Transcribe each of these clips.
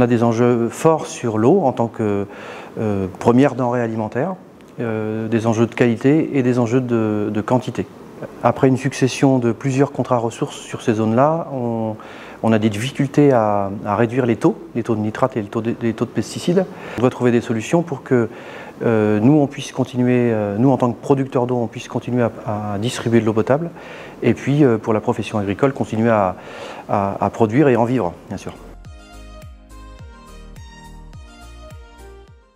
on a des enjeux forts sur l'eau en tant que première denrée alimentaire, des enjeux de qualité et des enjeux de quantité. Après une succession de plusieurs contrats ressources sur ces zones-là, on a des difficultés à réduire les taux de nitrate et les taux de pesticides. On doit trouver des solutions pour que nous, on puisse continuer, nous en tant que producteurs d'eau, on puisse continuer à distribuer de l'eau potable, et puis pour la profession agricole, continuer à produire et en vivre, bien sûr.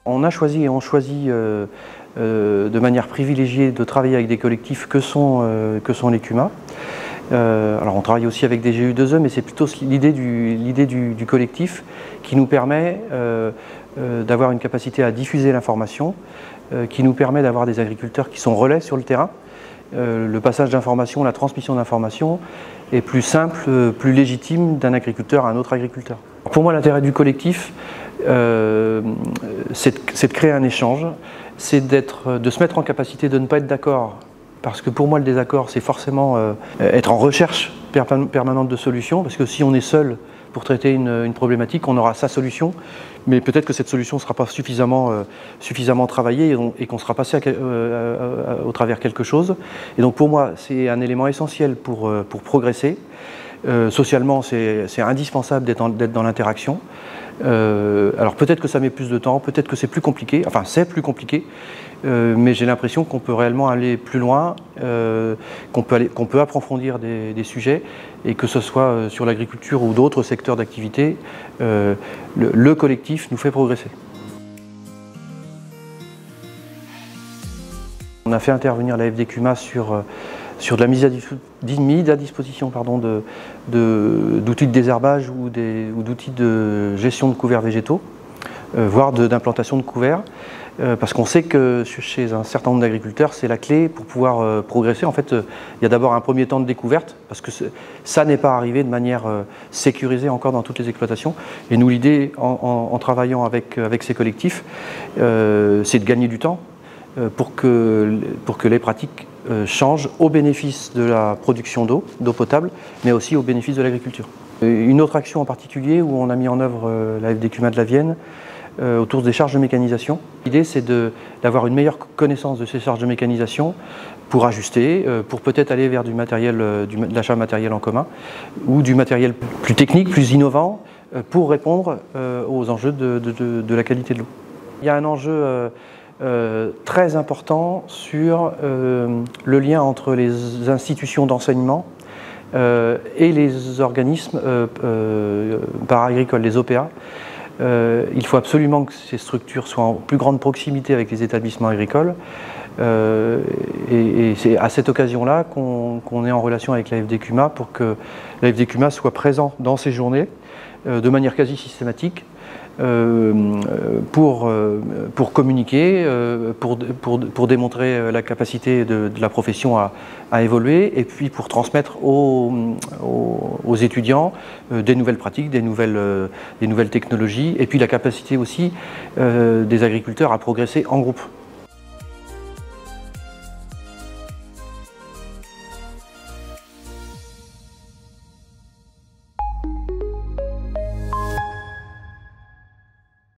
On a choisi et on choisit de manière privilégiée de travailler avec des collectifs que sont les CUMA. Alors on travaille aussi avec des GU2E, mais c'est plutôt l'idée du collectif qui nous permet d'avoir une capacité à diffuser l'information, qui nous permet d'avoir des agriculteurs qui sont relais sur le terrain. Le passage d'informations, la transmission d'informations est plus simple, plus légitime d'un agriculteur à un autre agriculteur. Pour moi, l'intérêt du collectif, c'est de créer un échange, c'est de se mettre en capacité de ne pas être d'accord. Parce que pour moi, le désaccord, c'est forcément être en recherche permanente de solutions. Parce que si on est seul pour traiter une problématique, on aura sa solution. Mais peut-être que cette solution ne sera pas suffisamment travaillée et qu'on sera passé au travers quelque chose. Et donc pour moi, c'est un élément essentiel pour progresser. Socialement, c'est indispensable d'être dans l'interaction. Alors peut-être que ça met plus de temps, peut-être que c'est plus compliqué, enfin c'est plus compliqué, mais j'ai l'impression qu'on peut réellement aller plus loin, qu'on peut approfondir des sujets, et que ce soit sur l'agriculture ou d'autres secteurs d'activité, le collectif nous fait progresser. On a fait intervenir la FDCUMA sur de la mise à disposition d'outils de désherbage ou d'outils de gestion de couverts végétaux, voire d'implantation de couverts, parce qu'on sait que chez un certain nombre d'agriculteurs, c'est la clé pour pouvoir progresser. En fait, il y a d'abord un premier temps de découverte, parce que ça n'est pas arrivé de manière sécurisée encore dans toutes les exploitations. Et nous, l'idée, en travaillant avec ces collectifs, c'est de gagner du temps pour que les pratiques change au bénéfice de la production d'eau potable, mais aussi au bénéfice de l'agriculture. Une autre action en particulier où on a mis en œuvre la FDCUMA de la Vienne autour des charges de mécanisation. L'idée, c'est d'avoir une meilleure connaissance de ces charges de mécanisation pour ajuster, pour peut-être aller vers du matériel, de l'achat matériel en commun, ou du matériel plus technique, plus innovant, pour répondre aux enjeux de la qualité de l'eau. Il y a un enjeu très important sur le lien entre les institutions d'enseignement et les organismes para-agricoles, les OPA. Il faut absolument que ces structures soient en plus grande proximité avec les établissements agricoles. Et c'est à cette occasion-là qu'on est en relation avec la FDCUMA pour que la FDCUMA soit présente dans ces journées de manière quasi systématique, pour communiquer, pour démontrer la capacité de la profession à évoluer, et puis pour transmettre aux étudiants des nouvelles pratiques, des nouvelles technologies, et puis la capacité aussi des agriculteurs à progresser en groupe.